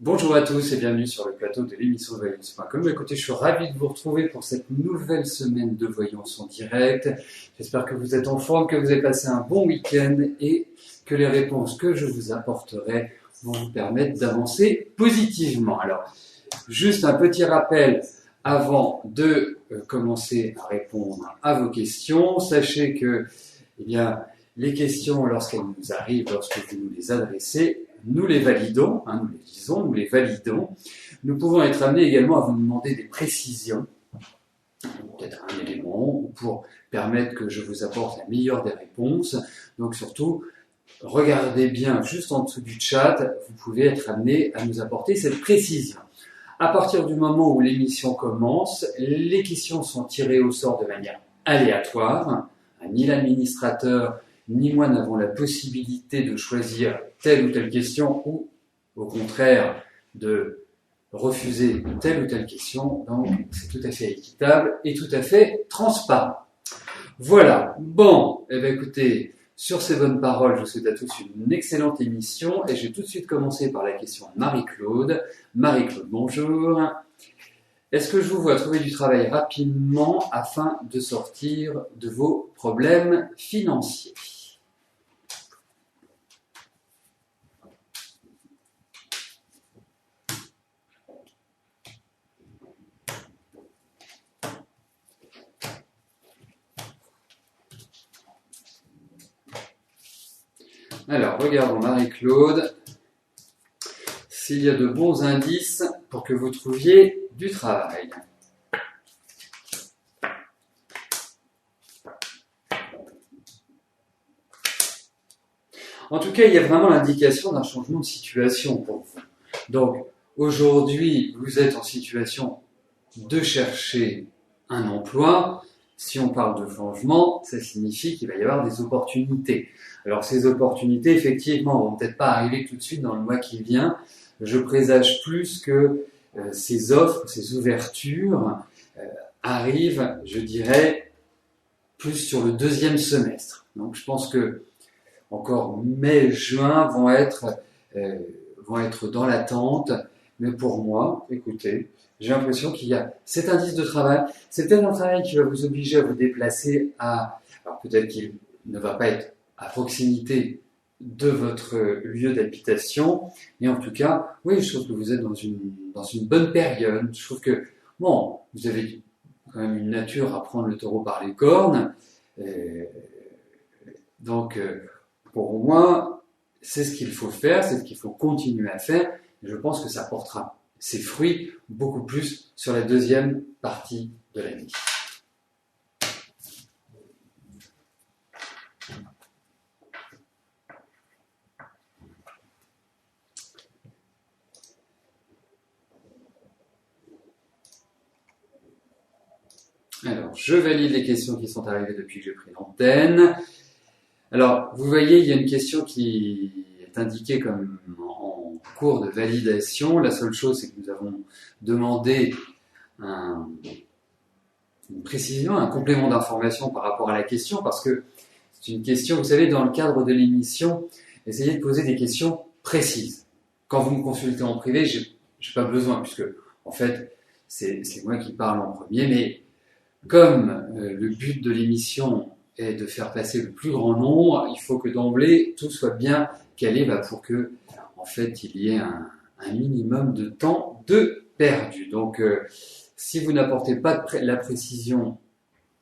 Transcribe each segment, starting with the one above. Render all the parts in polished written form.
Bonjour à tous et bienvenue sur le plateau de l'émission de Voyance.com. Écoutez, je suis ravi de vous retrouver pour cette nouvelle semaine de Voyance en direct. J'espère que vous êtes en forme, que vous avez passé un bon week-end et que les réponses que je vous apporterai vont vous permettre d'avancer positivement. Alors, juste un petit rappel avant de commencer à répondre à vos questions. Sachez que, les questions, lorsqu'elles nous arrivent, lorsque vous nous les adressez, nous les validons, nous les lisons, nous les validons. Nous pouvons être amenés également à vous demander des précisions, peut-être un élément, pour permettre que je vous apporte la meilleure des réponses. Donc surtout, regardez bien juste en dessous du chat, vous pouvez être amené à nous apporter cette précision. À partir du moment où l'émission commence, les questions sont tirées au sort de manière aléatoire. Ni l'administrateur ni moi n'avons la possibilité de choisir telle ou telle question ou, au contraire, de refuser telle ou telle question. Donc, c'est tout à fait équitable et tout à fait transparent. Voilà. Bon, écoutez, sur ces bonnes paroles, je vous souhaite à tous une excellente émission et je vais tout de suite commencer par la question de Marie-Claude. Marie-Claude, bonjour. Est-ce que je vous vois trouver du travail rapidement afin de sortir de vos problèmes financiers ? Alors, regardons Marie-Claude, s'il y a de bons indices pour que vous trouviez du travail. En tout cas, il y a vraiment l'indication d'un changement de situation pour vous. Donc, aujourd'hui, vous êtes en situation de chercher un emploi. Si on parle de changement, ça signifie qu'il va y avoir des opportunités. Alors, ces opportunités, effectivement, vont peut-être pas arriver tout de suite dans le mois qui vient. Je présage plus que ces offres, ces ouvertures arrivent, je dirais, plus sur le deuxième semestre. Donc, je pense que encore mai, juin vont être dans l'attente. Mais pour moi, écoutez, j'ai l'impression qu'il y a cet indice de travail. C'est peut-être un travail qui va vous obliger à vous déplacer alors peut-être qu'il ne va pas être à proximité de votre lieu d'habitation. Et en tout cas, oui, je trouve que vous êtes dans une bonne période. Je trouve que, bon, vous avez quand même une nature à prendre le taureau par les cornes. Donc, pour moi, c'est ce qu'il faut faire, c'est ce qu'il faut continuer à faire. Et je pense que ça portera ses fruits beaucoup plus sur la deuxième partie de l'année. Alors, je valide les questions qui sont arrivées depuis que j'ai pris l'antenne. Alors, vous voyez, il y a une question qui est indiquée comme en cours de validation. La seule chose, c'est que nous avons demandé une précision, un complément d'information par rapport à la question, parce que c'est une question, vous savez, dans le cadre de l'émission, essayez de poser des questions précises. Quand vous me consultez en privé, j'ai pas besoin, puisque, en fait, c'est moi qui parle en premier, mais comme le but de l'émission est de faire passer le plus grand nombre, il faut que d'emblée tout soit bien calé pour que, en fait, il y ait un minimum de temps de perdu. Donc, si vous n'apportez pas la précision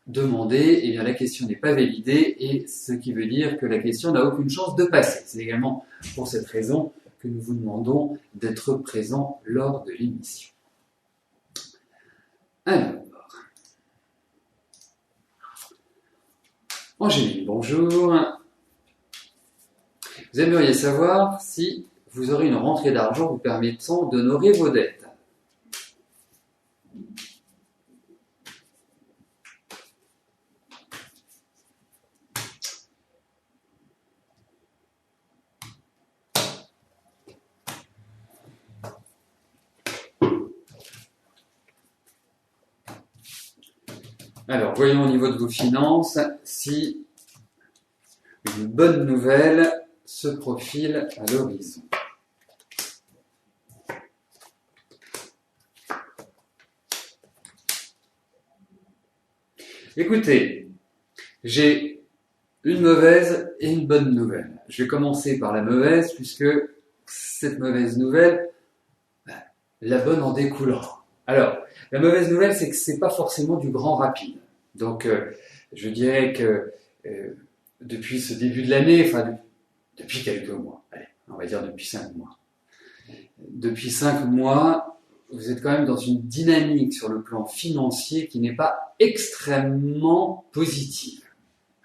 demandée, eh bien la question n'est pas validée, et ce qui veut dire que la question n'a aucune chance de passer. C'est également pour cette raison que nous vous demandons d'être présent lors de l'émission. Alors, Angélique, bonjour. Vous aimeriez savoir si vous aurez une rentrée d'argent vous permettant d'honorer vos dettes. Alors, voyons au niveau de vos finances si une bonne nouvelle se profile à l'horizon. Écoutez, j'ai une mauvaise et une bonne nouvelle. Je vais commencer par la mauvaise, puisque cette mauvaise nouvelle, la bonne en découlera. Alors, la mauvaise nouvelle, c'est que c'est pas forcément du grand rapide. Donc, je dirais que depuis ce début de l'année, enfin, depuis quelques mois, allez, on va dire depuis 5 mois. Depuis 5 mois, vous êtes quand même dans une dynamique sur le plan financier qui n'est pas extrêmement positive.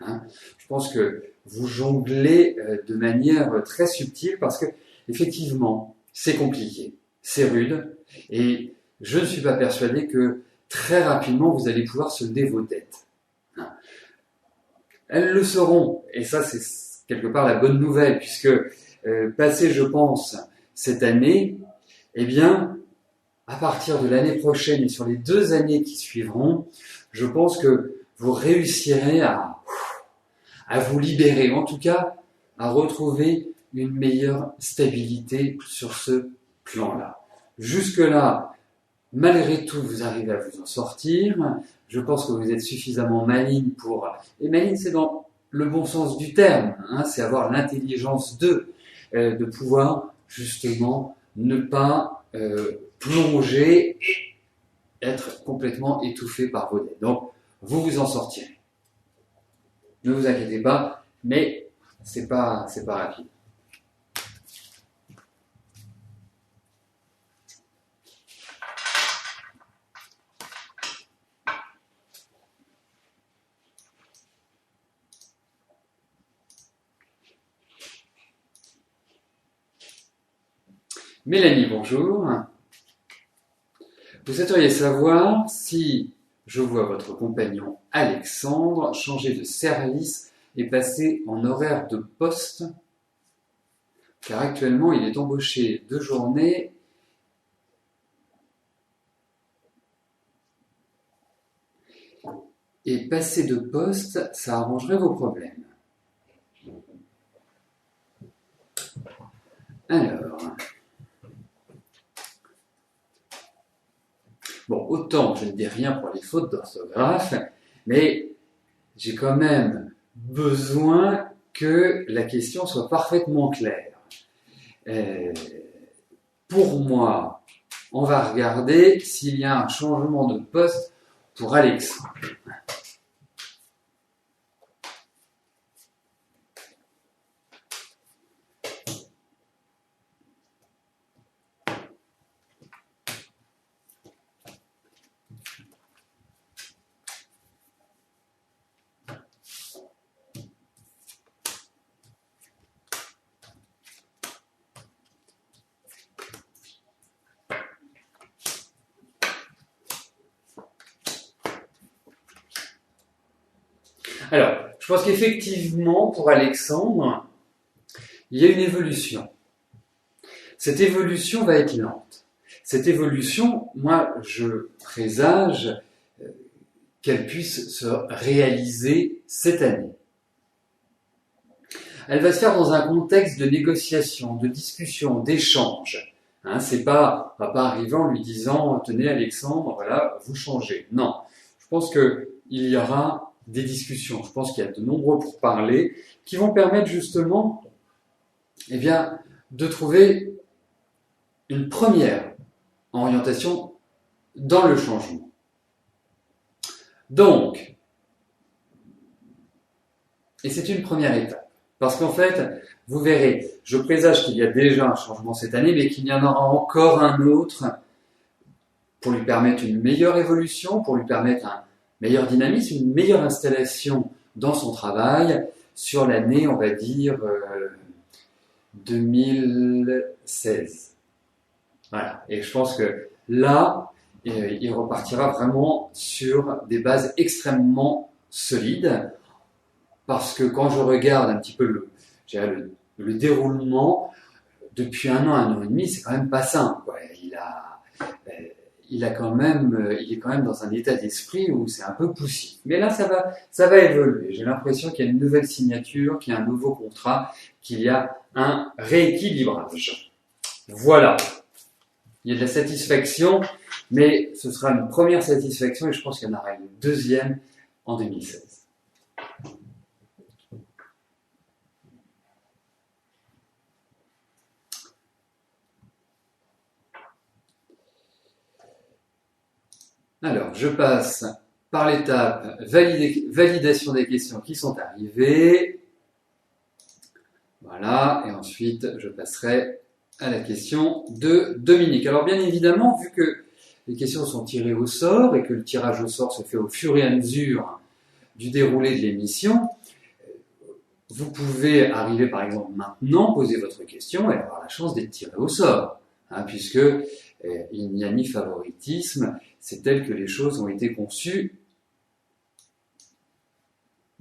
Hein. Je pense que vous jonglez de manière très subtile parce que, effectivement, c'est compliqué, c'est rude, et je ne suis pas persuadé que très rapidement vous allez pouvoir solder vos dettes. Hein. Elles le seront, et ça c'est quelque part la bonne nouvelle, puisque passé, je pense, cette année, eh bien, à partir de l'année prochaine et sur les 2 années qui suivront, je pense que vous réussirez à vous libérer, en tout cas à retrouver une meilleure stabilité sur ce plan-là. Jusque-là, malgré tout, vous arrivez à vous en sortir. Je pense que vous êtes suffisamment maligne pour... Et maligne, c'est dans le bon sens du terme, hein, c'est avoir l'intelligence de pouvoir justement ne pas plonger et être complètement étouffé par vos dettes. Donc, vous vous en sortirez. Ne vous inquiétez pas, mais c'est pas rapide. Mélanie, bonjour. Vous souhaiteriez savoir si je vois votre compagnon Alexandre changer de service et passer en horaire de poste, car actuellement il est embauché de journée et passer de poste, ça arrangerait vos problèmes. Alors... Bon, autant je ne dis rien pour les fautes d'orthographe, mais j'ai quand même besoin que la question soit parfaitement claire. Pour moi, on va regarder s'il y a un changement de poste pour Alexandre. Alors, je pense qu'effectivement, pour Alexandre, il y a une évolution. Cette évolution va être lente. Cette évolution, moi, je présage qu'elle puisse se réaliser cette année. Elle va se faire dans un contexte de négociation, de discussion, d'échange. Hein, c'est pas, on va pas arriver en lui disant, tenez Alexandre, voilà, vous changez. Non, je pense qu'il y aura des discussions. Je pense qu'il y a de nombreux pourparlers qui vont permettre justement, eh bien, de trouver une première orientation dans le changement. Donc, et c'est une première étape, parce qu'en fait, vous verrez, je présage qu'il y a déjà un changement cette année, mais qu'il y en aura encore un autre pour lui permettre une meilleure évolution, pour lui permettre un meilleur dynamisme, une meilleure installation dans son travail sur l'année, on va dire, 2016. Voilà. Et je pense que là, il repartira vraiment sur des bases extrêmement solides, parce que quand je regarde un petit peu le déroulement, depuis 1 an, 1 an et demi, c'est quand même pas simple, quoi. Il est quand même dans un état d'esprit où c'est un peu poussif. Mais là, ça va évoluer. J'ai l'impression qu'il y a une nouvelle signature, qu'il y a un nouveau contrat, qu'il y a un rééquilibrage. Voilà. Il y a de la satisfaction, mais ce sera une première satisfaction et je pense qu'il y en aura une deuxième en 2016. Alors, je passe par l'étape validation des questions qui sont arrivées. Voilà, et ensuite je passerai à la question de Dominique. Alors bien évidemment, vu que les questions sont tirées au sort et que le tirage au sort se fait au fur et à mesure du déroulé de l'émission, vous pouvez arriver par exemple maintenant, poser votre question et avoir la chance d'être tiré au sort, puisque il n'y a ni favoritisme, c'est tel que les choses ont été conçues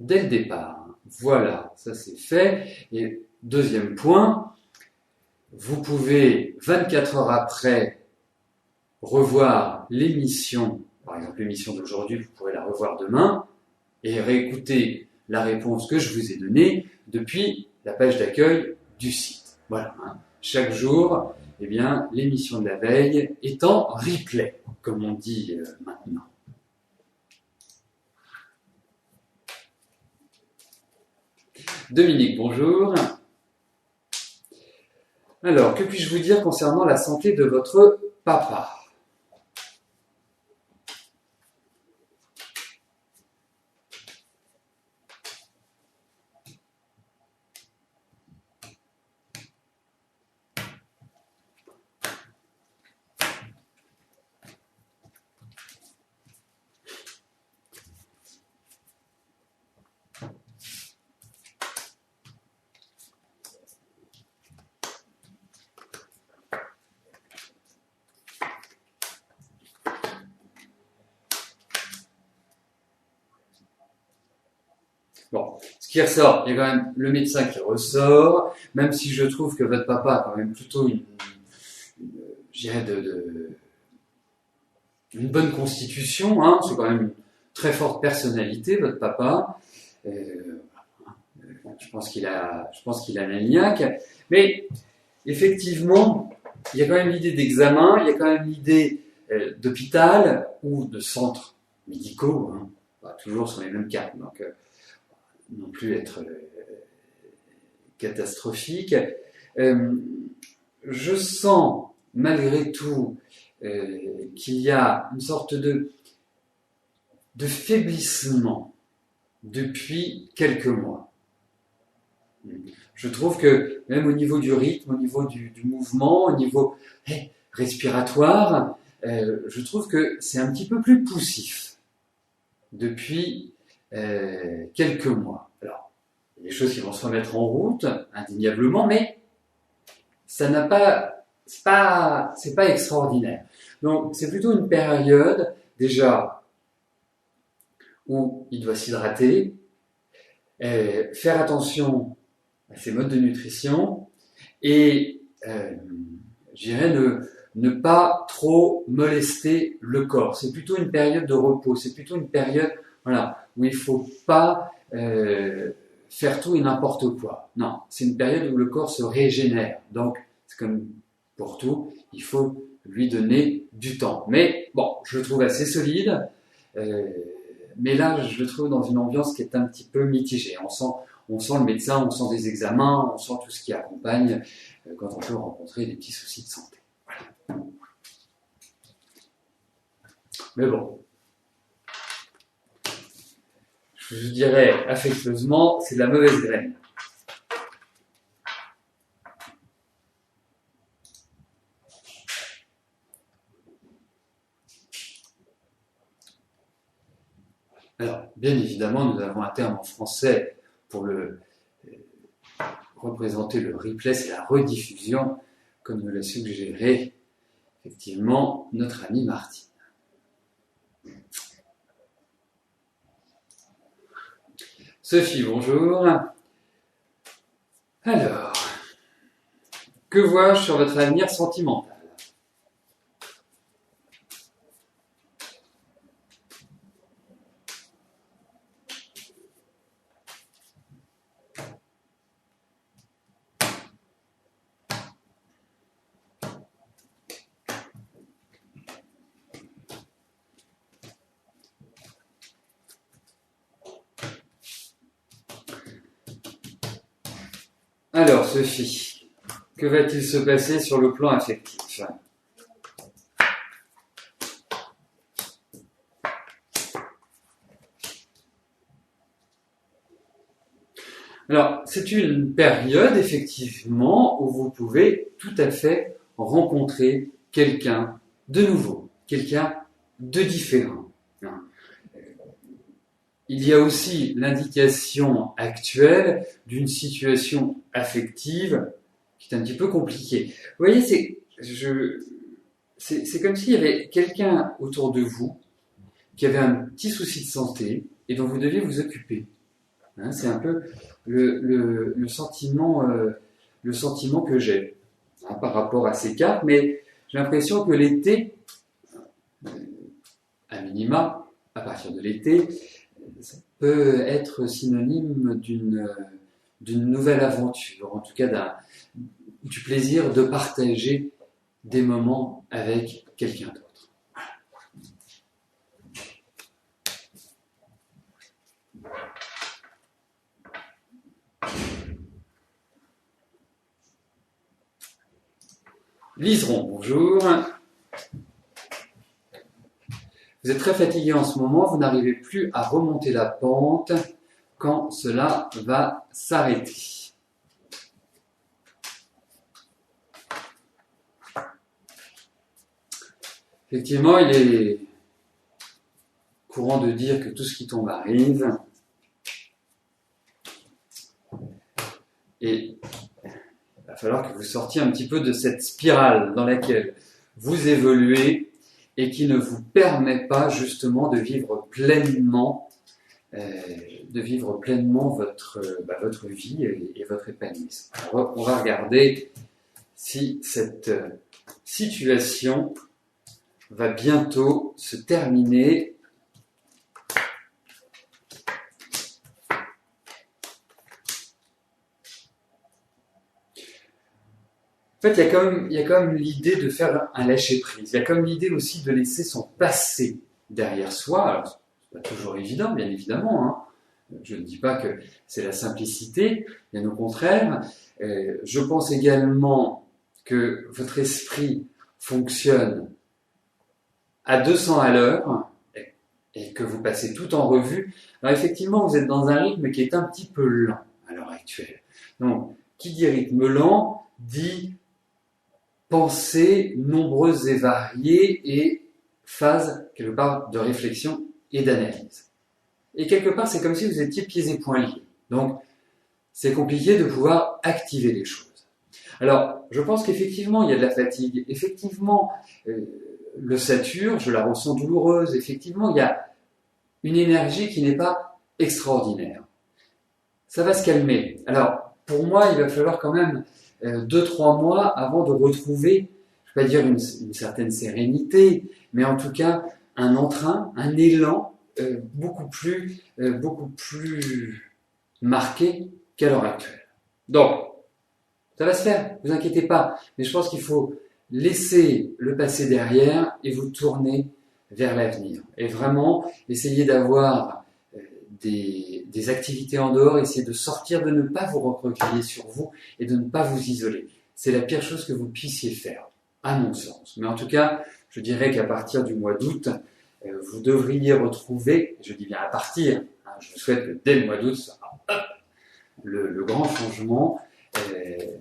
dès le départ. Voilà, ça c'est fait. Et deuxième point, vous pouvez 24 heures après revoir l'émission, par exemple l'émission d'aujourd'hui, vous pourrez la revoir demain, et réécouter la réponse que je vous ai donnée depuis la page d'accueil du site. Voilà, chaque jour, eh bien, l'émission de la veille est en replay, comme on dit maintenant. Dominique, bonjour. Alors, que puis-je vous dire concernant la santé de votre papa ? Bon, ce qui ressort, il y a quand même le médecin qui ressort, même si je trouve que votre papa a quand même plutôt je dirais une bonne constitution, c'est quand même une très forte personnalité, votre papa. Je pense qu'il a la niaque, mais effectivement, il y a quand même l'idée d'examen, il y a quand même l'idée d'hôpital ou de centres médicaux, toujours sur les mêmes cas, donc non plus être catastrophique. Je sens malgré tout qu'il y a une sorte de faiblissement depuis quelques mois. Je trouve que même au niveau du rythme, au niveau du mouvement, au niveau respiratoire, je trouve que c'est un petit peu plus poussif depuis quelques mois. Alors, il y a des choses qui vont se remettre en route, indéniablement, mais ça n'a pas, c'est pas extraordinaire. Donc, c'est plutôt une période, déjà, où il doit s'hydrater, faire attention à ses modes de nutrition et, je dirais, ne pas trop molester le corps. C'est plutôt une période de repos, c'est plutôt une période où il ne faut pas faire tout et n'importe quoi. Non, c'est une période où le corps se régénère. Donc, c'est comme pour tout, il faut lui donner du temps. Mais bon, je le trouve assez solide. Mais là, je le trouve dans une ambiance qui est un petit peu mitigée. On sent le médecin, on sent des examens, on sent tout ce qui accompagne quand on peut rencontrer des petits soucis de santé. Voilà. Mais bon, je dirais affectueusement, c'est de la mauvaise graine. Alors, bien évidemment, nous avons un terme en français pour représenter le replay, c'est la rediffusion, comme nous l'a suggéré effectivement notre amie Martine. Sophie, bonjour. Alors, que vois-je sur votre avenir sentimental ? Alors, Sophie, que va-t-il se passer sur le plan affectif? Alors, c'est une période, effectivement, où vous pouvez tout à fait rencontrer quelqu'un de nouveau, quelqu'un de différent. Il y a aussi l'indication actuelle d'une situation affective qui est un petit peu compliquée. Vous voyez, c'est comme s'il y avait quelqu'un autour de vous qui avait un petit souci de santé et dont vous deviez vous occuper. C'est un peu le sentiment que j'ai par rapport à ces cartes, mais j'ai l'impression que l'été, à minima, à partir de l'été, ça peut être synonyme d'une nouvelle aventure, en tout cas du plaisir de partager des moments avec quelqu'un d'autre. Liseron, bonjour. Vous êtes très fatigué en ce moment, vous n'arrivez plus à remonter la pente. Quand cela va s'arrêter? Effectivement, il est courant de dire que tout ce qui tombe arrive. Et il va falloir que vous sortiez un petit peu de cette spirale dans laquelle vous évoluez et qui ne vous permet pas justement de vivre pleinement votre vie et votre épanouissement. Alors, on va regarder si cette situation va bientôt se terminer. En fait, il y a quand même l'idée de faire un lâcher-prise. Il y a comme l'idée aussi de laisser son passé derrière soi. Alors, c'est pas toujours évident, bien évidemment. Je ne dis pas que c'est la simplicité, bien au contraire. Je pense également que votre esprit fonctionne à 200 à l'heure et que vous passez tout en revue. Alors effectivement, vous êtes dans un rythme qui est un petit peu lent à l'heure actuelle. Donc, qui dit rythme lent, dit pensées nombreuses et variées et phases, quelque part, de réflexion et d'analyse. Et quelque part, c'est comme si vous étiez pieds et poings liés. Donc, c'est compliqué de pouvoir activer les choses. Alors, je pense qu'effectivement, il y a de la fatigue. Effectivement, l'ossature, je la ressens douloureuse. Effectivement, il y a une énergie qui n'est pas extraordinaire. Ça va se calmer. Alors, pour moi, il va falloir quand même 2-3 mois avant de retrouver, je ne vais pas dire une certaine sérénité, mais en tout cas un entrain, un élan beaucoup plus marqué qu'à l'heure actuelle. Donc, ça va se faire, ne vous inquiétez pas, mais je pense qu'il faut laisser le passé derrière et vous tourner vers l'avenir. Et vraiment, essayer d'avoir des activités en dehors, essayer de sortir, de ne pas vous recroqueviller sur vous et de ne pas vous isoler. C'est la pire chose que vous puissiez faire, à mon sens. Mais en tout cas, je dirais qu'à partir du mois d'août, vous devriez retrouver, je dis bien à partir, je vous souhaite que dès le mois d'août, ça sera le grand changement.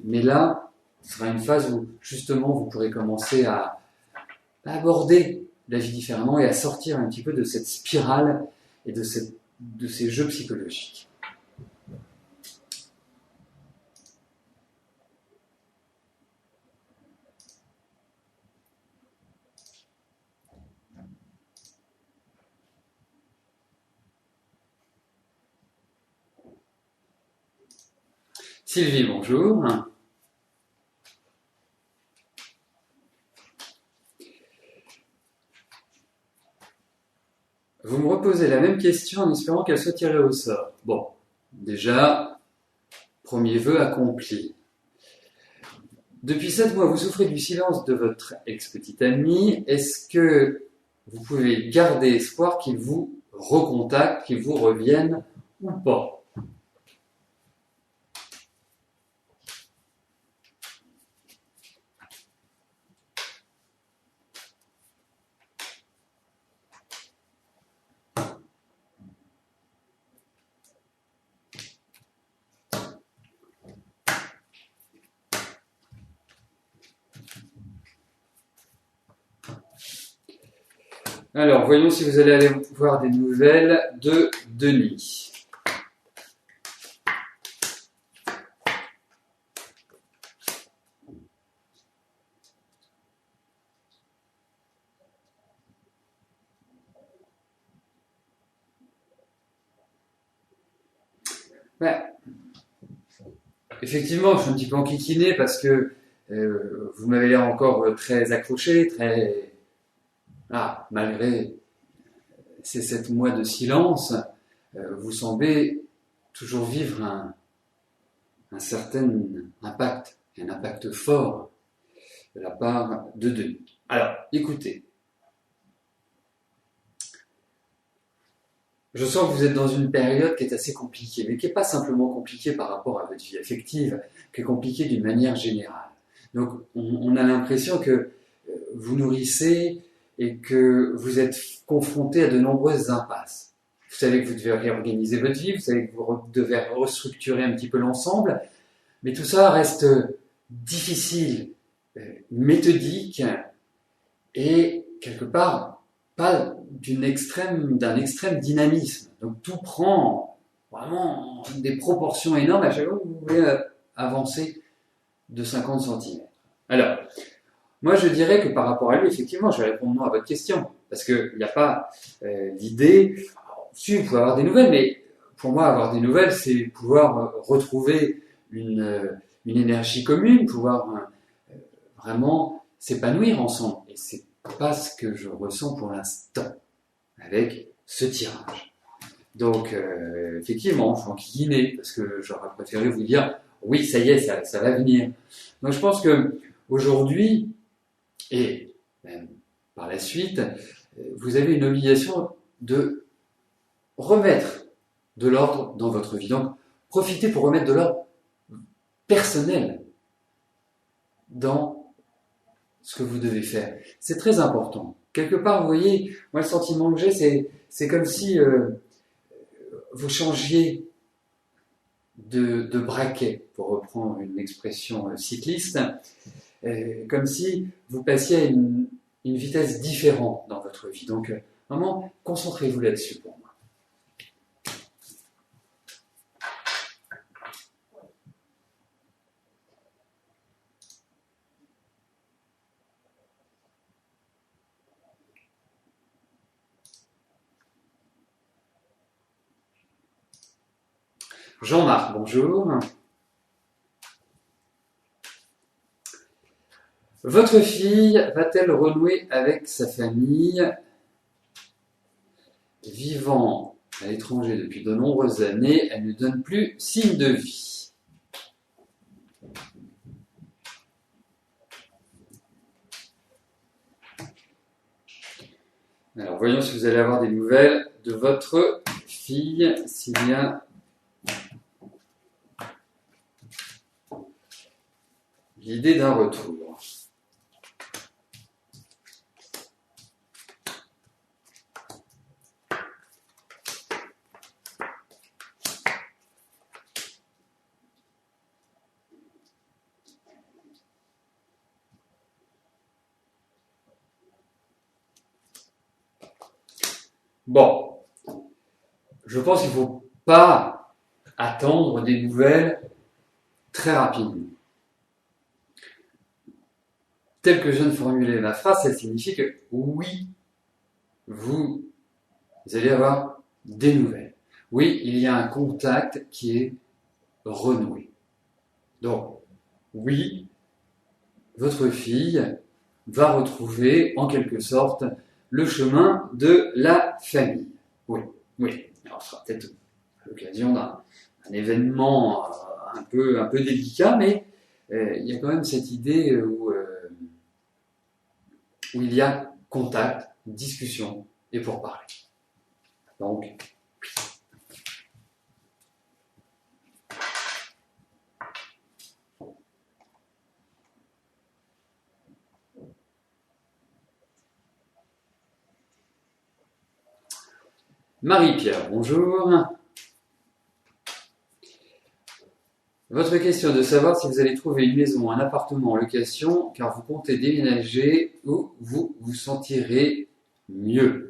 Mais là, ce sera une phase où justement vous pourrez commencer à aborder la vie différemment et à sortir un petit peu de cette spirale et de ces jeux psychologiques. Sylvie, bonjour. Vous me reposez la même question en espérant qu'elle soit tirée au sort. Bon, déjà, premier vœu accompli. Depuis 7 mois, vous souffrez du silence de votre ex-petite amie. Est-ce que vous pouvez garder espoir qu'il vous recontacte, qu'il vous revienne ou pas? Alors, voyons si vous allez aller voir des nouvelles de Denis. Ouais. Effectivement, je suis un petit peu enquiquiné parce que vous m'avez l'air encore très accroché, très... Ah, malgré ces 7 mois de silence, vous semblez toujours vivre un certain impact, un impact fort de la part de Denis. Alors, écoutez, je sens que vous êtes dans une période qui est assez compliquée, mais qui n'est pas simplement compliquée par rapport à votre vie affective, qui est compliquée d'une manière générale. Donc, on a l'impression que vous nourrissez et que vous êtes confronté à de nombreuses impasses. Vous savez que vous devez réorganiser votre vie, vous savez que vous devez restructurer un petit peu l'ensemble, mais tout ça reste difficile, méthodique et quelque part pas d'un extrême dynamisme. Donc tout prend vraiment des proportions énormes à chaque fois que vous voulez avancer de 50 cm. Alors, moi je dirais que par rapport à lui, effectivement, je vais répondre non à votre question, parce qu'il n'y a pas l'idée, si vous pouvez avoir des nouvelles, mais pour moi avoir des nouvelles, c'est pouvoir retrouver une énergie commune, pouvoir vraiment s'épanouir ensemble. Et c'est pas ce que je ressens pour l'instant avec ce tirage. Donc, effectivement, je suis enquiquiné parce que j'aurais préféré vous dire oui, ça y est, ça va venir. Donc, je pense que aujourd'hui et même par la suite, vous avez une obligation de remettre de l'ordre dans votre vie. Donc, profitez pour remettre de l'ordre personnel dans ce que vous devez faire. C'est très important. Quelque part, vous voyez, moi, le sentiment que j'ai, c'est comme si vous changiez de braquet, pour reprendre une expression cycliste, comme si vous passiez à une vitesse différente dans votre vie. Donc, vraiment, concentrez-vous là-dessus pour moi. Jean-Marc, bonjour. Votre fille va-t-elle renouer avec sa famille vivant à l'étranger depuis de nombreuses années? Elle ne donne plus signe de vie. Alors, voyons si vous allez avoir des nouvelles de votre fille, s'il y a l'idée d'un retour. Bon, je pense qu'il ne faut pas attendre des nouvelles très rapidement. Tel que je viens de formuler la phrase, ça signifie que oui, vous allez avoir des nouvelles. Oui, il y a un contact qui est renoué. Donc, oui, votre fille va retrouver en quelque sorte le chemin de la famille. Oui, oui. Alors, ce sera peut-être l'occasion d'un événement un peu délicat, mais il y a quand même cette idée où il y a contact, discussion et pourparlers. Donc, Marie-Pierre, bonjour. Votre question est de savoir si vous allez trouver une maison, un appartement en location, car vous comptez déménager ou vous vous sentirez mieux.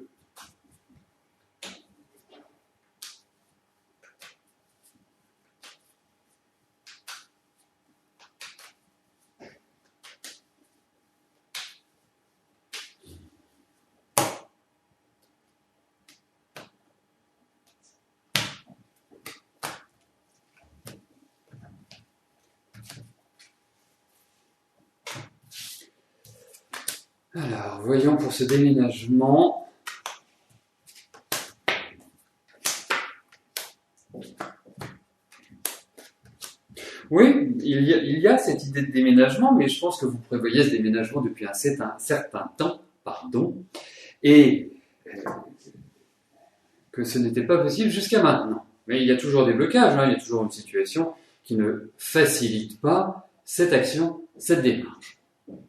Alors, voyons pour ce déménagement. Oui, il y a cette idée de déménagement, mais je pense que vous prévoyez ce déménagement depuis un certain temps, et que ce n'était pas possible jusqu'à maintenant. Mais il y a toujours des blocages, il y a toujours une situation qui ne facilite pas cette action, cette démarche.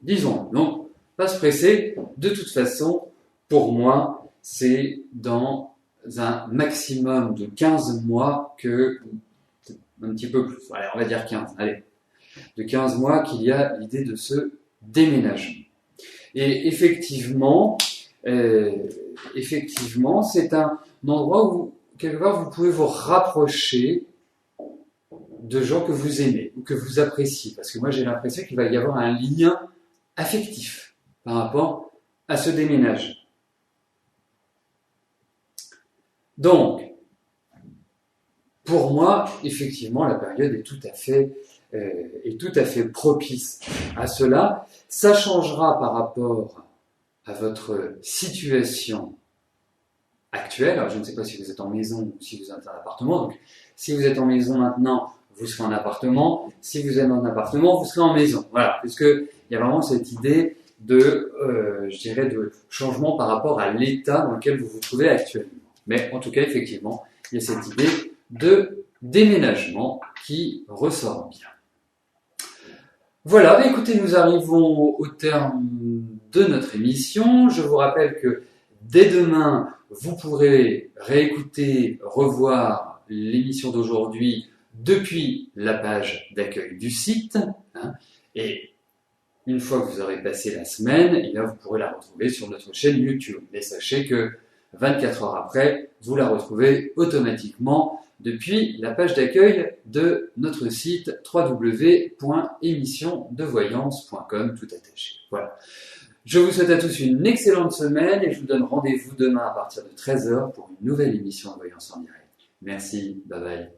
Disons, donc, pas se presser. De toute façon, pour moi, c'est dans un maximum de 15 mois un petit peu plus. Allez, on va dire 15. Allez. De 15 mois qu'il y a l'idée de ce déménagement. Et effectivement, c'est un endroit où, quelque part, vous pouvez vous rapprocher de gens que vous aimez ou que vous appréciez. Parce que moi, j'ai l'impression qu'il va y avoir un lien affectif par rapport à ce déménage. Donc, pour moi, effectivement, la période est tout à fait propice à cela. Ça changera par rapport à votre situation actuelle. Alors, je ne sais pas si vous êtes en maison ou si vous êtes en appartement. Donc, si vous êtes en maison maintenant, vous serez en appartement. Si vous êtes en appartement, vous serez en maison. Voilà, puisqu'il y a vraiment cette idée de changement par rapport à l'état dans lequel vous vous trouvez actuellement. Mais en tout cas, effectivement, il y a cette idée de déménagement qui ressort bien. Voilà, écoutez, nous arrivons au terme de notre émission. Je vous rappelle que dès demain, vous pourrez réécouter, revoir l'émission d'aujourd'hui depuis la page d'accueil du site. Et une fois que vous aurez passé la semaine, et là, vous pourrez la retrouver sur notre chaîne YouTube. Et sachez que 24 heures après, vous la retrouvez automatiquement depuis la page d'accueil de notre site www.émissiondevoyance.com, tout attaché. Voilà. Je vous souhaite à tous une excellente semaine et je vous donne rendez-vous demain à partir de 13 heures pour une nouvelle émission de Voyance en direct. Merci, bye bye.